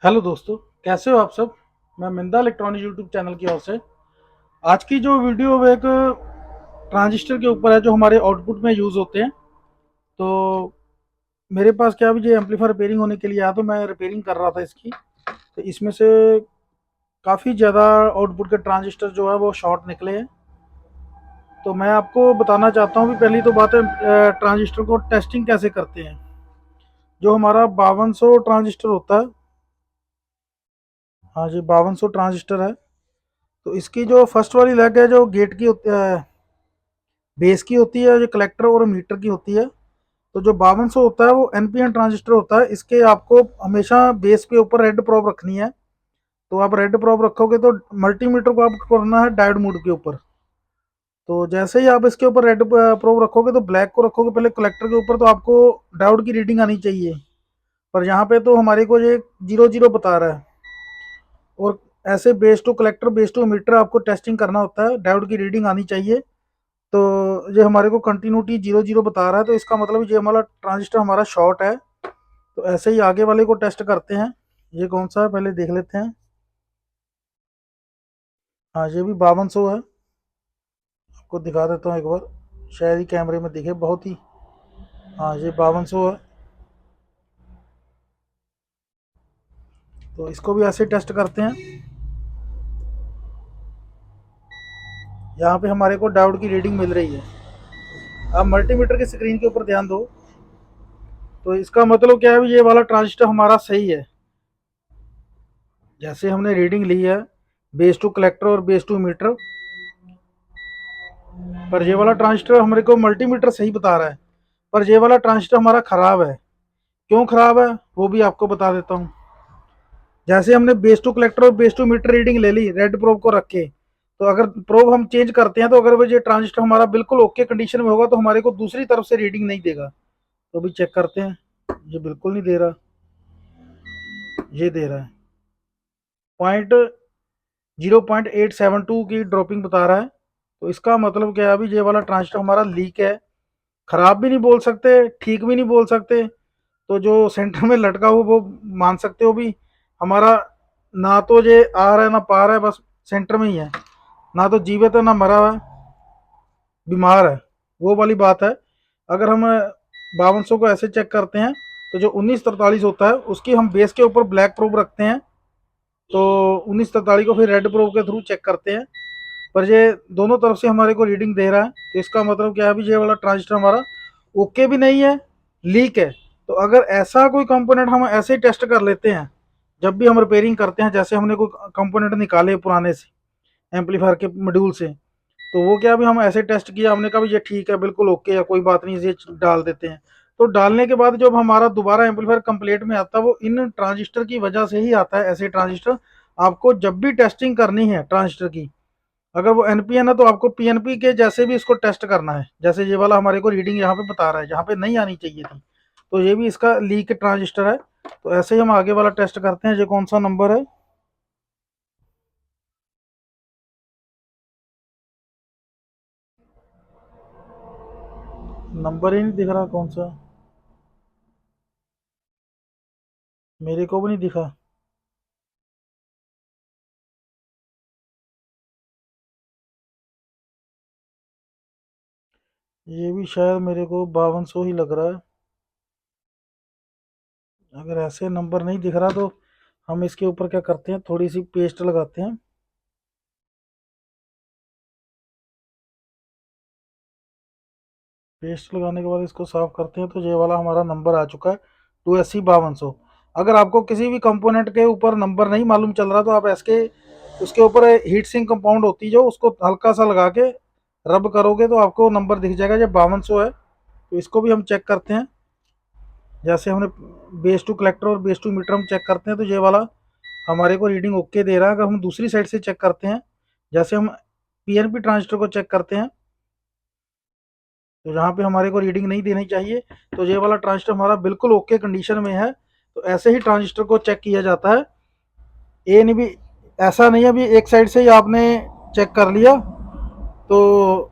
Hello दोस्तों, कैसे हो आप सब। मैं मिंदा इलेक्ट्रॉनिक यूट्यूब चैनल की ओर से आज की जो वीडियो वो एक ट्रांजिस्टर के ऊपर है जो हमारे आउटपुट में यूज़ होते हैं। तो मेरे पास क्या अभी ये एम्पलीफायर रिपेयरिंग होने के लिए आया, तो मैं रिपेयरिंग कर रहा था इसकी। तो इसमें से काफ़ी ज़्यादा आउटपुट के ट्रांजिस्टर जो है वो शॉर्ट निकले हैं। तो मैं आपको बताना चाहता हूँ कि पहली तो बात है ट्रांजिस्टर को टेस्टिंग कैसे करते हैं। जो हमारा 5200 ट्रांजिस्टर होता है, हाँ जी 5200 ट्रांजिस्टर है। तो इसकी जो फर्स्ट वाली लेग है जो गेट की होती है, बेस की होती है, जो कलेक्टर और मीटर की होती है। तो जो 5200 होता है वो एनपीएन ट्रांजिस्टर होता है। इसके आपको हमेशा बेस के ऊपर रेड प्रोब रखनी है। तो आप रेड प्रोब रखोगे तो मल्टीमीटर को आपको करना है डायोड मोड के ऊपर। तो जैसे ही आप इसके ऊपर रेड प्रोब रखोगे तो ब्लैक को रखोगे पहले कलेक्टर के ऊपर, तो आपको डायोड की रीडिंग आनी चाहिए। पर यहाँ पे तो हमारे को ये 00 बता रहा है। और ऐसे base to collector base to emitter आपको टेस्टिंग करना होता है, डायोड की रीडिंग आनी चाहिए। तो ये हमारे को कंटिन्यूटी 00 बता रहा है, तो इसका मतलब ये हमारा ट्रांजिस्टर हमारा शॉर्ट है। तो ऐसे ही आगे वाले को टेस्ट करते हैं। ये कौन सा है पहले देख लेते हैं। हाँ ये भी 5200 है। आपको दिखा देता हूँ एक बार, शायद ही कैमरे में दिखे बहुत ही। हाँ ये 5200 है। तो इसको भी ऐसे टेस्ट करते हैं। यहाँ पे हमारे को डायोड की रीडिंग मिल रही है। आप मल्टीमीटर की स्क्रीन के ऊपर ध्यान दो। तो इसका मतलब क्या है, ये वाला ट्रांजिस्टर हमारा सही है। जैसे हमने रीडिंग ली है बेस टू कलेक्टर और बेस टू मीटर, पर ये वाला ट्रांजिस्टर हमारे को मल्टीमीटर सही बता रहा है। पर ये वाला ट्रांजिस्टर हमारा खराब है। क्यों खराब है वो भी आपको बता देता हूँ। जैसे हमने बेस टू कलेक्टर और बेस टू मीटर रीडिंग ले ली रेड प्रोब को रख के, तो अगर प्रोब हम चेंज करते हैं तो अगर वो ये ट्रांजिस्टर हमारा बिल्कुल ओके कंडीशन में होगा तो हमारे को दूसरी तरफ से रीडिंग नहीं देगा। तो भी चेक करते हैं। ये बिल्कुल नहीं दे रहा, ये दे रहा है पॉइंट 0.872 की ड्रॉपिंग बता रहा है। तो इसका मतलब क्या है, अभी ये वाला ट्रांजिस्टर हमारा लीक है। खराब भी नहीं बोल सकते, ठीक भी नहीं बोल सकते। तो जो सेंटर में लटका हो वो मान सकते हो भी। हमारा ना तो ये आ रहा है ना पा रहा है, बस सेंटर में ही है। ना तो जीवित है ना मरा हुआ है, बीमार है, वो वाली बात है। अगर हम 5200 को ऐसे चेक करते हैं तो जो 1943 होता है उसकी हम बेस के ऊपर ब्लैक प्रोब रखते हैं। तो 1943 को फिर रेड प्रोब के थ्रू चेक करते हैं। पर ये दोनों तरफ से हमारे को रीडिंग दे रहा है। तो इसका मतलब क्या है, अभी ये वाला ट्रांजिस्टर हमारा ओके भी नहीं है, लीक है। तो अगर ऐसा कोई कंपोनेंट हम ऐसे ही टेस्ट कर लेते हैं जब भी हम रिपेयरिंग करते हैं, जैसे हमने कोई कंपोनेंट निकाले पुराने से एम्पलीफायर के मॉड्यूल से, तो वो क्या, अभी हम ऐसे टेस्ट किया, हमने कहा ये ठीक है बिल्कुल ओके है कोई बात नहीं, ये डाल देते हैं। तो डालने के बाद जब हमारा दोबारा एम्पलीफायर कंप्लीट में आता है वो इन ट्रांजिस्टर की वजह से ही आता है। ऐसे ट्रांजिस्टर आपको जब भी टेस्टिंग करनी है ट्रांजिस्टर की, अगर वो एनपीएन है तो आपको पीएनपी के जैसे भी इसको टेस्ट करना है। जैसे ये वाला हमारे को रीडिंग यहाँ पे बता रहा है, यहाँ पे नहीं आनी चाहिए थी। तो ये भी इसका लीक ट्रांजिस्टर है। तो ऐसे ही हम आगे वाला टेस्ट करते हैं। ये कौन सा नंबर है, नंबर ही नहीं दिख रहा कौन सा, मेरे को भी नहीं दिखा। ये भी शायद मेरे को 5200 ही लग रहा है। अगर ऐसे नंबर नहीं दिख रहा तो हम इसके ऊपर क्या करते हैं, थोड़ी सी पेस्ट लगाते हैं। पेस्ट लगाने के बाद इसको साफ करते हैं। तो ये वाला हमारा नंबर आ चुका है 280 5200। अगर आपको किसी भी कंपोनेंट के ऊपर नंबर नहीं मालूम चल रहा तो आप इसके उसके ऊपर हीट सिंक कंपाउंड होती है जो, उसको हल्का सा लगा के रब करोगे तो आपको नंबर दिख जाएगा। ये 5200 है। तो इसको भी हम चेक करते हैं। जैसे हमने बेस टू कलेक्टर और बेस टू मीटर हम चेक करते हैं तो ये वाला हमारे को रीडिंग ओके दे रहा है। अगर हम दूसरी साइड से चेक करते हैं, जैसे हम पीएनपी ट्रांजिस्टर को चेक करते हैं, तो जहाँ पे हमारे को रीडिंग नहीं देनी चाहिए, तो ये वाला ट्रांजिस्टर हमारा बिल्कुल ओके कंडीशन में है। तो ऐसे ही ट्रांजिस्टर को चेक किया जाता है। ए नहीं भी, ऐसा नहीं है भी एक साइड से ही आपने चेक कर लिया तो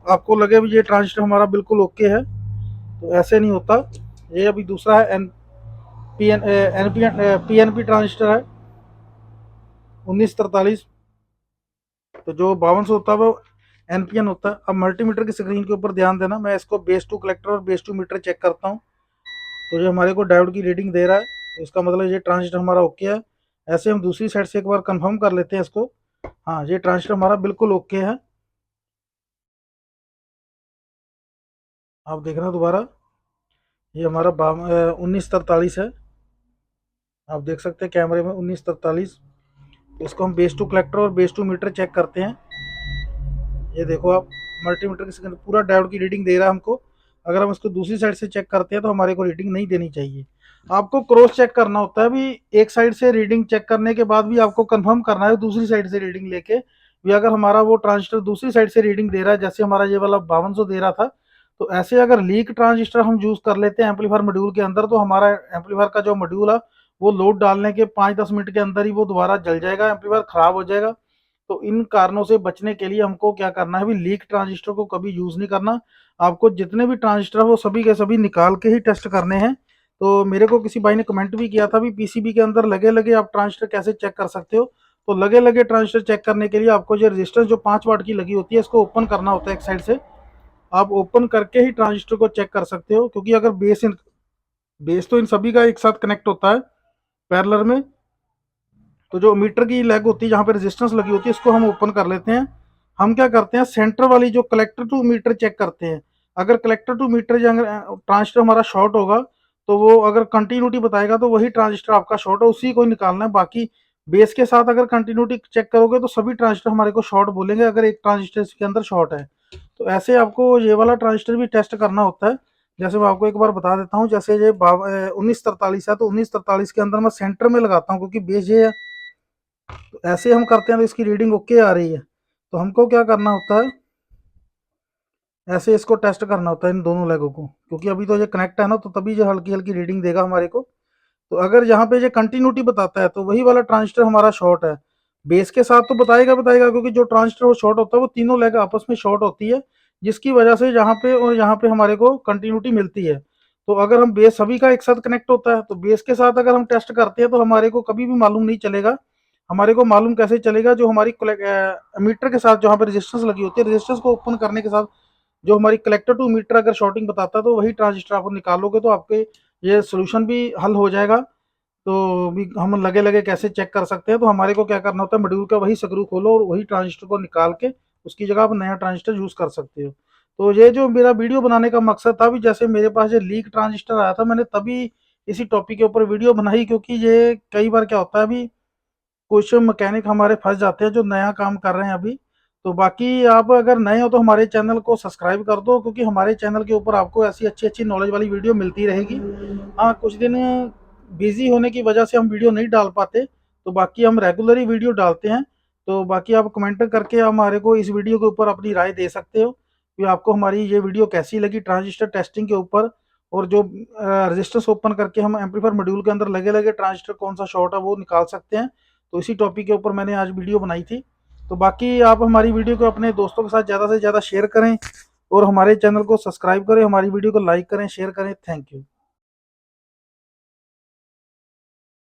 आपको लगे भी ये ट्रांजिस्टर हमारा बिल्कुल ओके है। तो ऐसे नहीं होता। ये अभी दूसरा है N P N P N P transistor है। 1943। तो जो 5200 होता है वो एनपीएन होता है। अब मल्टीमीटर की स्क्रीन के ऊपर ध्यान देना, मैं इसको बेस टू कलेक्टर और बेस टू मीटर चेक करता हूँ। तो जो हमारे को डायोड की रीडिंग दे रहा है, तो इसका मतलब ये ट्रांजिस्टर हमारा ओके है। ऐसे हम दूसरी साइड से एक बार कंफर्म कर लेते हैं इसको। हाँ, ये ट्रांजिस्टर हमारा बिल्कुल ओके है। आप देखना दोबारा, ये हमारा 1943 है। आप देख सकते हैं कैमरे में 1943। इसको हम बेस टू कलेक्टर और बेस टू मीटर चेक करते हैं। ये देखो आप, मल्टीमीटर की स्क्रीन पूरा डायोड की रीडिंग दे रहा है हमको। अगर हम इसको दूसरी साइड से चेक करते हैं तो हमारे को रीडिंग नहीं देनी चाहिए। आपको क्रॉस चेक करना होता है भी, एक साइड से रीडिंग चेक करने के बाद भी आपको कंफर्म करना है दूसरी साइड से रीडिंग लेके भी। अगर हमारा वो ट्रांजिस्टर दूसरी साइड से रीडिंग दे रहा है, जैसे हमारा ये वाला 5200 दे रहा था, तो ऐसे अगर लीक ट्रांजिस्टर हम यूज कर लेते हैं एम्पलीफायर मॉड्यूल के अंदर, तो हमारा एम्पलीफायर का जो मॉड्यूल है वो लोड डालने के 5-10 मिनट के अंदर ही वो दोबारा जल जाएगा, एम्पलीफायर खराब हो जाएगा। तो इन कारणों से बचने के लिए हमको क्या करना है भी, लीक ट्रांजिस्टर को कभी यूज नहीं करना। आपको जितने भी ट्रांजिस्टर है वो सभी के सभी निकाल के ही टेस्ट करने हैं। तो मेरे को किसी भाई ने कमेंट भी किया था भी पीसीबी के अंदर लगे लगे आप ट्रांजिस्टर कैसे चेक कर सकते हो। तो लगे लगे ट्रांजिस्टर चेक करने के लिए आपको जो रेजिस्टेंस जो 5 वाट की लगी होती है, इसको ओपन करना होता है एक साइड से। आप ओपन करके ही ट्रांजिस्टर को चेक कर सकते हो, क्योंकि अगर बेस तो इन सभी का एक साथ कनेक्ट होता है पैरेलल में। तो जो मीटर की लेग होती है जहाँ पे रेजिस्टेंस लगी होती है, इसको हम ओपन कर लेते हैं। हम क्या करते हैं, सेंटर वाली जो कलेक्टर टू मीटर चेक करते हैं। अगर कलेक्टर टू मीटर ट्रांजिस्टर हमारा शॉर्ट होगा, तो वो अगर कंटिन्यूटी बताएगा तो वही ट्रांजिस्टर आपका शॉर्ट है, उसी को ही निकालना है। बाकी बेस के साथ अगर कंटिन्यूटी चेक करोगे तो सभी ट्रांजिस्टर हमारे को शॉर्ट बोलेंगे, अगर एक ट्रांजिस्टर इसके अंदर शॉर्ट है। तो ऐसे आपको ये वाला ट्रांजिस्टर भी टेस्ट करना होता है। जैसे मैं आपको एक बार बता देता हूँ, जैसे ये 1943 है, तो 1943 के अंदर मैं सेंटर में लगाता हूँ क्योंकि बेस ये है। तो ऐसे हम करते हैं तो इसकी रीडिंग ओके आ रही है। तो हमको क्या करना होता है, ऐसे इसको टेस्ट करना होता है इन दोनों लेगों को, क्योंकि अभी तो ये कनेक्ट है ना, तो तभी जो हल्की हल्की रीडिंग देगा हमारे को। तो अगर यहाँ पे ये कंटिन्यूटी बताता है तो वही वाला ट्रांजिस्टर हमारा शॉर्ट है। बेस के साथ तो बताएगा बताएगा, क्योंकि जो ट्रांजिस्टर वो शॉर्ट होता है वो तीनों लेग आपस में शॉर्ट होती है, जिसकी वजह से यहाँ पे और यहाँ पे हमारे को कंटिन्यूटी मिलती है। तो अगर हम बेस सभी का एक साथ कनेक्ट होता है, तो बेस के साथ अगर हम टेस्ट करते हैं तो हमारे को कभी भी मालूम नहीं चलेगा। हमारे को मालूम कैसे चलेगा, जो हमारी मीटर के साथ जहाँ पे रेजिस्टेंस लगी होती है, रेजिस्टेंस को ओपन करने के साथ जो हमारी कलेक्टर टू मीटर अगर शॉर्टिंग बताता है, तो वही ट्रांजिस्टर आप निकालोगे तो आपके ये सोल्यूशन भी हल हो जाएगा। तो भी हम लगे लगे कैसे चेक कर सकते हैं, तो हमारे को क्या करना होता है, मॉड्यूल का वही स्क्रू खोलो और वही ट्रांजिस्टर को निकाल के उसकी जगह आप नया ट्रांजिस्टर यूज कर सकते हो। तो ये जो मेरा वीडियो बनाने का मकसद था भी, जैसे मेरे पास ये लीक ट्रांजिस्टर आया था, मैंने तभी इसी टॉपिक के ऊपर वीडियो बनाई, क्योंकि ये कई बार क्या होता है अभी, कुछ मैकेनिक हमारे फंस जाते हैं जो नया काम कर रहे हैं अभी। तो बाकी आप अगर नए हो तो हमारे चैनल को सब्सक्राइब कर दो, क्योंकि हमारे चैनल के ऊपर आपको ऐसी अच्छी अच्छी नॉलेज वाली वीडियो मिलती रहेगी। हाँ, कुछ दिन बिजी होने की वजह से हम वीडियो नहीं डाल पाते, तो बाकी हम रेगुलर ही वीडियो डालते हैं। तो बाकी आप कमेंट करके हमारे को इस वीडियो के ऊपर अपनी राय दे सकते हो कि आपको हमारी ये वीडियो कैसी लगी ट्रांजिस्टर टेस्टिंग के ऊपर। और जो रजिस्टर्स ओपन करके हम एम्पलीफायर मॉड्यूल के अंदर लगे लगे ट्रांजिस्टर कौन सा शॉर्ट है वो निकाल सकते हैं। तो इसी टॉपिक के ऊपर मैंने आज वीडियो बनाई थी। तो बाकी आप हमारी वीडियो को अपने दोस्तों के साथ ज़्यादा से ज़्यादा शेयर करें और हमारे चैनल को सब्सक्राइब करें, हमारी वीडियो को लाइक करें, शेयर करें। Thank you.